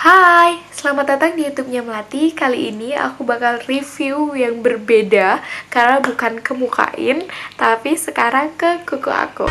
Hai, selamat datang di YouTube-nya Melati. Kali ini aku bakal review yang berbeda karena bukan ke mukain, tapi sekarang ke kuku aku.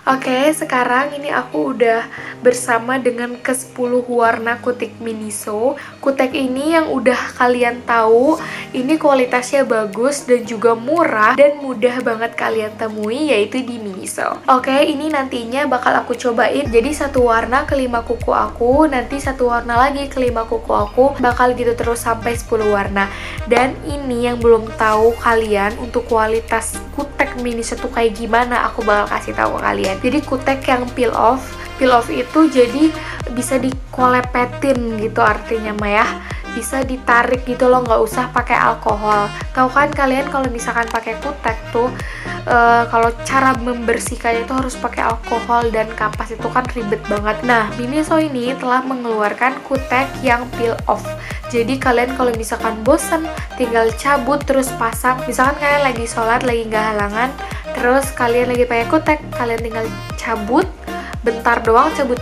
Oke, sekarang ini aku udah bersama dengan ke-10 warna kutek Miniso. Kutek ini yang udah kalian tahu, ini kualitasnya bagus dan juga murah dan mudah banget kalian temui, yaitu di Miniso. Oke, ini nantinya bakal aku cobain. Jadi satu warna ke 5 kuku aku, nanti satu warna lagi ke 5 kuku aku, bakal gitu terus sampai 10 warna. Dan ini yang belum tahu kalian untuk kualitas kutek Miniso tuh kayak gimana, aku bakal kasih tahu ke kalian. Jadi kutek yang peel off itu jadi bisa dikolepetin gitu artinya mah ya, bisa ditarik gitu loh, nggak usah pakai alkohol. Tahu kan kalian kalau misalkan pakai kutek tuh kalau cara membersihkannya itu harus pakai alkohol dan kapas, itu kan ribet banget. Nah, Miniso ini telah mengeluarkan kutek yang peel off. Jadi kalian kalau misalkan bosen tinggal cabut terus pasang. Misalkan kalian lagi sholat, lagi nggak halangan, terus kalian lagi pakai kutek, kalian tinggal cabut bentar doang, cabut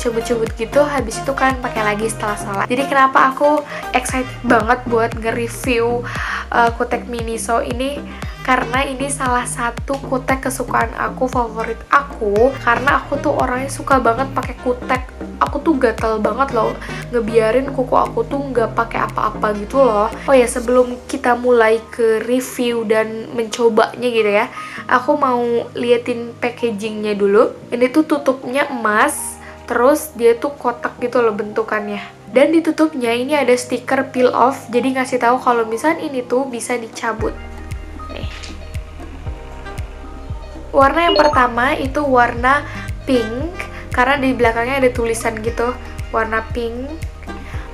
gitu, habis itu kalian pakai lagi setelah sholat. Jadi kenapa aku excited banget buat nge-review kutek Miniso ini, karena ini salah satu kutek kesukaan aku, favorit aku, karena aku tuh orangnya suka banget pakai kutek. Aku tuh gatel banget loh ngebiarin kuku aku tuh nggak pakai apa-apa gitu loh. Oh ya, sebelum kita mulai ke review dan mencobanya gitu ya, aku mau liatin packagingnya dulu. Ini tuh tutupnya emas, terus dia tuh kotak gitu loh bentukannya. Dan di tutupnya ini ada stiker peel off, jadi ngasih tahu kalau misalnya ini tuh bisa dicabut. Nih. Warna yang pertama itu warna pink, karena di belakangnya ada tulisan gitu, warna pink.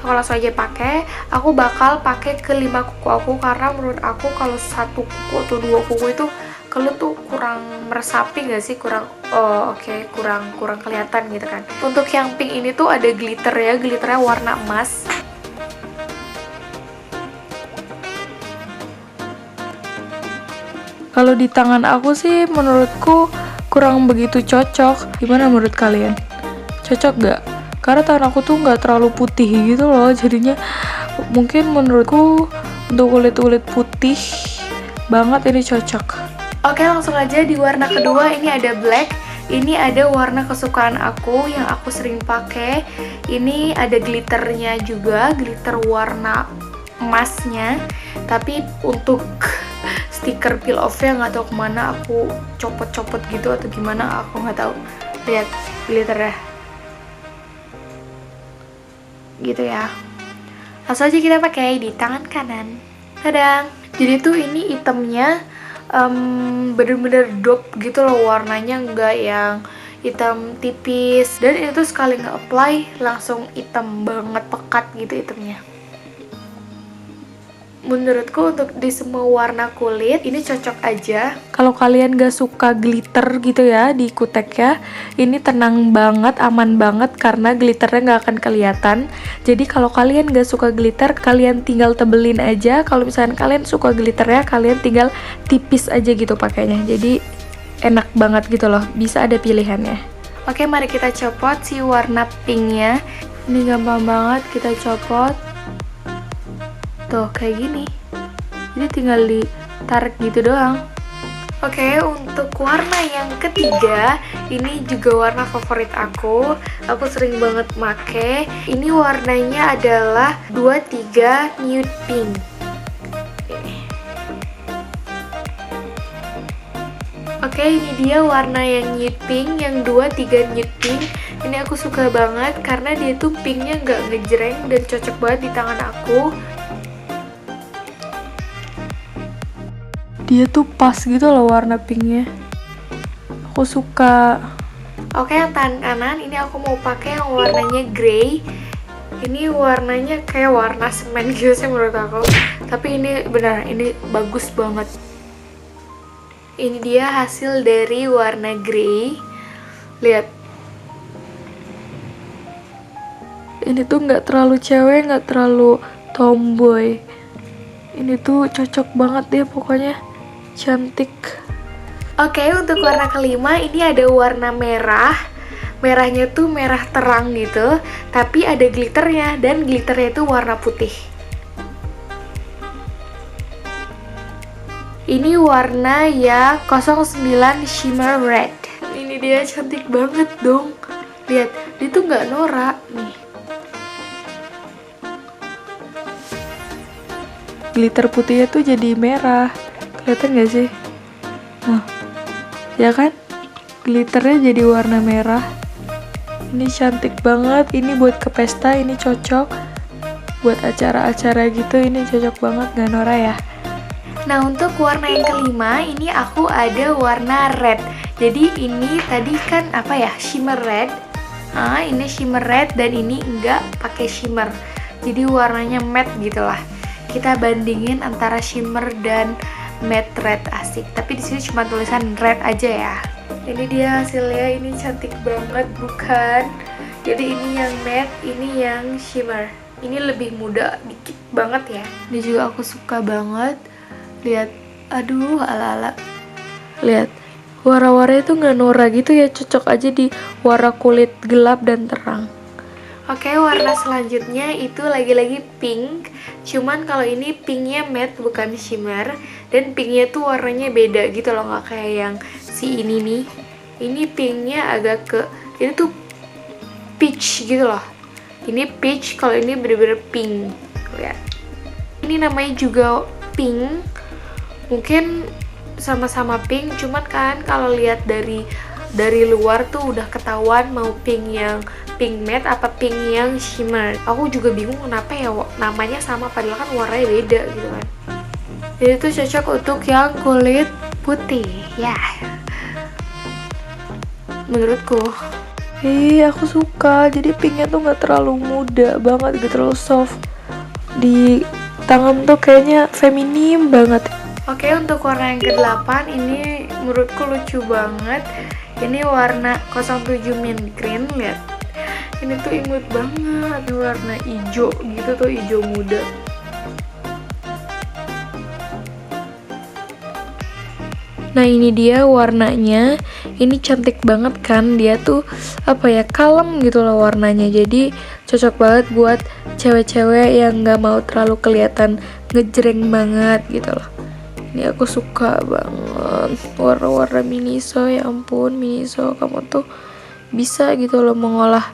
Aku langsung aja pakai. Aku bakal pakai ke 5 kuku aku, karena menurut aku kalau satu kuku atau 2 kuku itu kalau tuh kurang meresapi gak sih, kurang kurang kelihatan gitu kan. Untuk yang pink ini tuh ada glitter ya, glitternya warna emas. Kalau di tangan aku sih menurutku kurang begitu cocok. Gimana menurut kalian? Cocok gak? Karena tangan aku tuh nggak terlalu putih gitu loh, jadinya mungkin menurutku untuk kulit putih banget ini cocok. Oke, langsung aja di warna kedua. Ini ada black. Ini ada warna kesukaan aku yang aku sering pakai. Ini ada glitternya juga, glitter warna emasnya. Tapi untuk stiker peel off-nya nggak tahu kemana, aku copot-copot gitu atau gimana, aku nggak tahu. Lihat glitternya gitu ya. Langsung aja kita pakai di tangan kanan. Tadang. Jadi tuh ini itemnya bener-bener dope gitu loh warnanya, nggak yang hitam tipis, dan itu sekali nge-apply langsung hitam banget, pekat gitu itemnya. Menurutku untuk di semua warna kulit ini cocok aja. Kalau kalian gak suka glitter gitu ya di kutek ya, ini tenang banget, aman banget, karena glitternya gak akan kelihatan. Jadi kalau kalian gak suka glitter, kalian tinggal tebelin aja. Kalau misalnya kalian suka glitternya, kalian tinggal tipis aja gitu pakainya. Jadi enak banget gitu loh, bisa ada pilihannya. Oke, mari kita copot si warna pinknya. Ini gampang banget kita copot. Tuh kayak gini, jadi tinggal ditarik gitu doang. Oke, untuk warna yang ketiga, ini juga warna favorit aku sering banget make. Ini warnanya adalah 23 nude pink. Oke, ini dia warna yang nude pink, yang 23 nude pink. Ini aku suka banget karena dia tuh pinknya nggak ngejreng dan cocok banget di tangan aku. Dia tuh pas gitu loh warna pinknya, aku suka. Oke, yang tangan kanan ini aku mau pakai yang warnanya grey. Ini warnanya kayak warna semen gitu sih menurut aku, tapi ini benar, ini bagus banget. Ini dia hasil dari warna grey. Lihat, ini tuh nggak terlalu cewek, nggak terlalu tomboy. Ini tuh cocok banget deh pokoknya, cantik. Oke, untuk warna kelima ini ada warna merah. Merahnya tuh merah terang gitu, tapi ada glitternya, dan glitternya itu warna putih. Ini warna yang 09 Shimmer Red. Ini dia cantik banget dong. Lihat, dia tuh nggak norak nih. Glitter putihnya tuh jadi merah. Kelihatan nggak sih? Nah, ya kan? Glitternya jadi warna merah. Ini cantik banget. Ini buat ke pesta, ini cocok. Buat acara-acara gitu, ini cocok banget, nggak norak ya? Nah, untuk warna yang kelima, ini aku ada warna red. Jadi ini tadi kan apa ya, shimmer red. Ini shimmer red dan ini enggak pakai shimmer. Jadi warnanya matte gitulah. Kita bandingin antara shimmer dan matte red, asik. Tapi di sini cuma tulisan red aja ya. Ini dia hasilnya, ini cantik banget bukan? Jadi ini yang matte, ini yang shimmer. Ini lebih muda dikit banget ya. Ini juga aku suka banget. Lihat, aduh ala-ala. Lihat, warna-warnanya itu nggak norak gitu ya, cocok aja di warna kulit gelap dan terang. Oke, warna selanjutnya itu lagi-lagi pink. Cuman kalau ini pinknya matte bukan shimmer, dan pinknya tuh warnanya beda gitu loh, nggak kayak yang si ini nih. Ini pinknya agak ke, ini tuh peach gitu loh. Ini peach, kalau ini bener-bener pink. Lihat, ini namanya juga pink. Mungkin sama-sama pink, cuman kan kalau lihat dari luar tuh udah ketahuan mau pink yang pink matte apa pink yang shimmer. Aku juga bingung kenapa ya namanya sama padahal kan warnanya beda gitu kan. Jadi itu cocok untuk yang kulit putih ya, menurutku. Aku suka, jadi pinknya tuh nggak terlalu muda banget, gak terlalu soft. Di tangan tuh kayaknya feminim banget. Oke, untuk warna yang ke-8 ini menurutku lucu banget. Ini warna 07 mint green, lihat. Ini tuh imut banget, warna hijau gitu tuh, hijau muda. Nah, ini dia warnanya. Ini cantik banget kan, dia tuh apa ya, kalem gitu loh warnanya. Jadi cocok banget buat cewek-cewek yang nggak mau terlalu kelihatan ngejreng banget gitu loh. Ini aku suka banget warna-warna Miniso, ya ampun Miniso, kamu tuh bisa gitu loh mengolah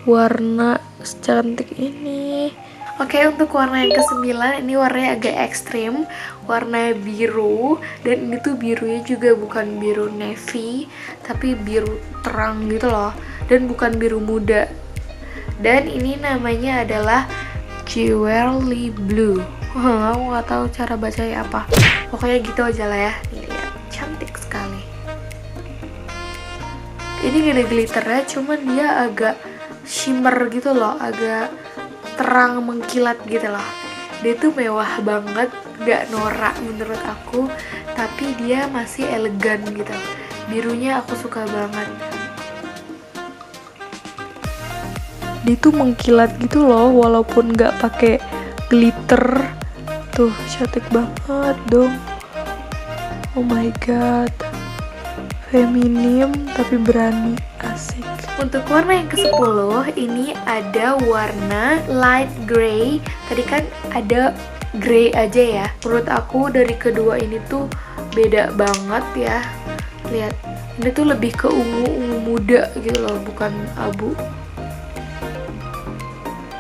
warna secantik ini. Oke, untuk warna yang ke-9 ini warnanya agak ekstrim, warna biru, dan ini tuh birunya juga bukan biru navy, tapi biru terang gitu loh, dan bukan biru muda. Dan ini namanya adalah Jewelry Blue. Aku nggak tahu cara bacanya apa. Pokoknya gitu aja lah ya. Ini lihat, cantik sekali. Ini gak ada glitternya, cuman dia agak shimmer gitu loh, agak terang mengkilat gitu loh. Dia tuh mewah banget, gak norak menurut aku, tapi dia masih elegan gitu. Birunya aku suka banget. Dia tuh mengkilat gitu loh, walaupun gak pakai glitter. Tuh, cantik banget dong. Oh my god. Feminim tapi berani, asik. Untuk warna yang ke-10 ini ada warna light gray. Tadi kan ada gray aja ya. Menurut aku dari kedua ini tuh beda banget ya. Lihat, ini tuh lebih ke ungu muda gitu loh, bukan abu.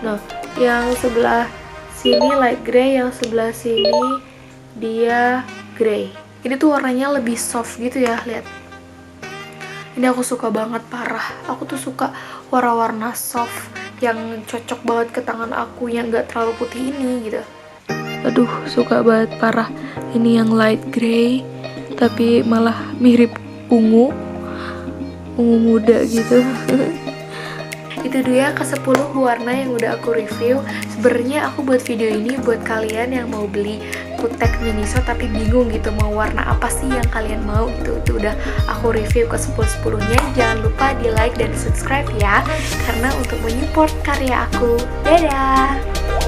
Nah, yang sebelah sini light gray, yang sebelah sini dia gray. Ini tuh warnanya lebih soft gitu ya, lihat. Ini aku suka banget, parah. Aku tuh suka warna-warna soft yang cocok banget ke tangan aku, yang gak terlalu putih ini gitu. Aduh, suka banget, parah. Ini yang light gray, tapi malah mirip ungu muda gitu. Itu dia ke-10 warna yang udah aku review. Sebenarnya aku buat video ini buat kalian yang mau beli kutek Miniso tapi bingung gitu mau warna apa sih yang kalian mau gitu. Itu udah aku review ke 10-10-nya. Jangan lupa di like dan di subscribe ya, karena untuk menyupport karya aku. Dadah!